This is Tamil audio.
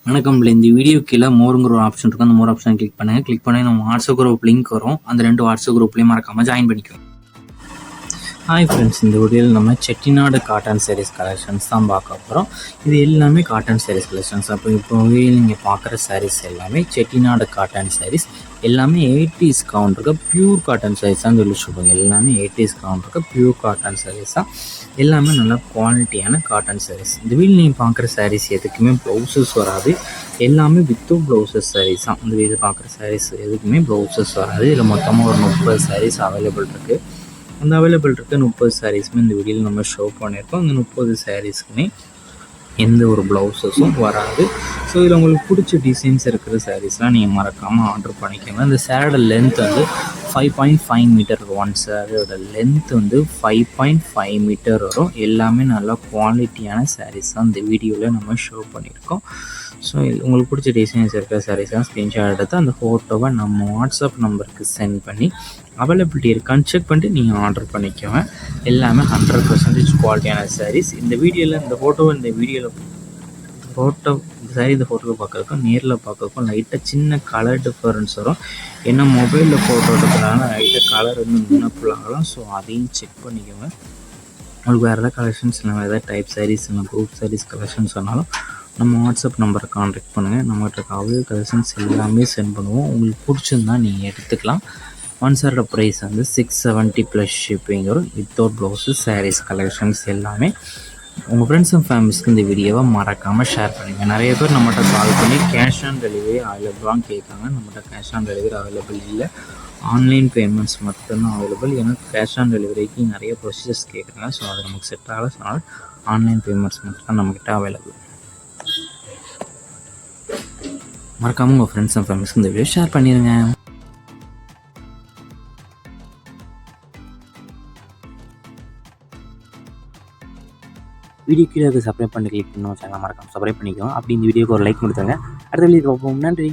வணக்கம். இந்த வீடியோ கீழே மோருங்கிற ஒரு ஆப்ஷன் இருக்கும். அந்த மோர் ஆப்ஷன் கிளிக் பண்ணுங்கள். கிளிக் பண்ணி நம்ம வாட்ஸ்அப் குரூப் லிங்க் வரும். அந்த 2 வாட்ஸ்அப் குரூப்லேயும் மறக்காமல் ஜாயின் பண்ணிக்கோங்க. ஹாய் ஃப்ரெண்ட்ஸ், இந்த வீடியோவில் நம்ம செட்டிநாடு காட்டன் சாரீஸ் கலெக்ஷன்ஸ் தான் பார்க்க போகிறோம். இது எல்லாமே காட்டன் சாரீஸ் கலெக்ஷன்ஸ். அப்போ இப்போ நீங்கள் பார்க்குற சாரீஸ் எல்லாமே செட்டிநாடு காட்டன் சாரீஸ். எல்லாமே 80s கவுண்ட் இருக்க பியூர் காட்டன் சாரீஸ் தான் சொல்லி சொல்லுவாங்க. எல்லாமே 80s கவுண்ட் இருக்க பியூர் காட்டன் சாரீஸ் தான். எல்லாமே நல்ல குவாலிட்டியான காட்டன் சாரீஸ். இந்த வீடியோ நீங்கள் பார்க்குற சாரீஸ் எதுக்குமே ப்ளவுசஸ் வராது. எல்லாமே வித்தவுட் ப்ளவுசஸ் சாரீஸ் தான். இந்த வீடியோ பார்க்குற சாரீஸ் எதுக்குமே ப்ளவுசஸ் வராது. இதில் மொத்தமாக ஒரு 30 சாரீஸ் அவைலபிள் இருக்குது. அந்த அவைலபிள் இருக்க 30 சாரீஸுமே இந்த வீடியோவில் நம்ம ஷோ பண்ணியிருக்கோம். அந்த 30 சாரீஸ்க்குமே எந்த ஒரு ப்ளவுஸஸும் வராது. ஸோ இதில் உங்களுக்கு பிடிச்ச டிசைன்ஸ் இருக்கிற சாரீஸ்லாம் நீங்கள் மறக்காமல் ஆர்டர் பண்ணிக்கோங்க. இந்த சேரோட லென்த் வந்து 5.5 மீட்டர் வரும். ஒன் சேரோட லென்த் வந்து 5.5 மீட்டர் வரும். எல்லாமே நல்லா குவாலிட்டியான சாரீஸ் தான் இந்த வீடியோவில் நம்ம ஷோ பண்ணியிருக்கோம். ஸோ உங்களுக்கு பிடிச்ச டிசைன்ஸ் இருக்கிற சாரீஸ்லாம் ஸ்க்ரீன்ஷாட் எடுத்து அந்த ஃபோட்டோவை நம்ம வாட்ஸ்அப் நம்பருக்கு சென்ட் பண்ணி அவைலபிலிட்டி இருக்கான்னு செக் பண்ணிட்டு நீங்கள் ஆர்டர் பண்ணிக்கோங்க. எல்லாமே 100% குவாலிட்டியான சாரீஸ். இந்த வீடியோவில் இந்த ஃபோட்டோவை இந்த ஃபோட்டோவை பார்க்குறதுக்கும் நேரில் பார்க்குறதுக்கும் லைட்டாக சின்ன கலர் டிஃபரன்ஸ் வரும். ஏன்னா மொபைலில் ஃபோட்டோ எடுக்கிறதுனால லைட்டாக கலர் இன்னும் முன்னப்புல் ஆகலாம். ஸோ அதையும் செக் பண்ணிக்கோங்க. உங்களுக்கு வேறு எதாவது கலெக்ஷன்ஸ் இல்லை, வேறு எதாவது டைப் சாரீஸ் இல்லை குரூப் சாரீஸ் கலெக்ஷன்ஸ் சொன்னாலும் நம்ம வாட்ஸ்அப் நம்பரை கான்டாக்ட் பண்ணுங்கள். நம்மகிட்ட அவைலபிள் கலெக்ஷன்ஸ் எல்லாமே சென்ட் பண்ணுவோம். உங்களுக்கு பிடிச்சிருந்தால் நீங்கள் எடுத்துக்கலாம். ஒன் சாரோட ப்ரைஸ் வந்து 670 ப்ளஸ் ஷிப்பிங் வரும். வித்தவுட் ப்ளவுஸஸ் சாரீஸ் கலெக்ஷன்ஸ் எல்லாமே. உங்கள் ஃப்ரெண்ட்ஸ் அண்ட் ஃபேமிலிஸ்க்கு இந்த வீடியோவை மறக்காமல் ஷேர் பண்ணுங்கள். நிறைய பேர் நம்மகிட்ட கால் பண்ணி கேஷ் ஆன் டெலிவரி அவைலபிளான்னு கேட்காங்க. நம்மகிட்ட கேஷ் ஆன் டெலிவரி அவைலபிள் இல்லை. ஆன்லைன் பேமெண்ட்ஸ் மட்டும்தான் அவைலபிள். ஏன்னா கேஷ் ஆன் டெலிவரிக்கு நிறைய ப்ரொசீஜர்ஸ் கேட்குறாங்க. ஸோ அது நமக்கு செட் ஆகலை. ஸோ ஆன்லைன் பேமெண்ட்ஸ் மட்டும் தான் நம்மக்கிட்ட அவைலபிள். மறக்காமல் உங்கள் ஃப்ரெண்ட்ஸ் அண்ட் ஃபேமிலிஸ்க்கு இந்த வீடியோ ஷேர் பண்ணிடுங்க. வீடியோ கீழே சப்ஸ்கிரைப் பண்ணி கிளிக் பண்ணணும் சேனல் மறக்காமல் சப்ஸ்கிரைப் பண்ணிக்கோங்க. அப்படி இந்த வீடியோக்கு ஒரு லைக் கொடுத்துருங்க. அடுத்த வீடியோ பார்ப்போம். நன்றி.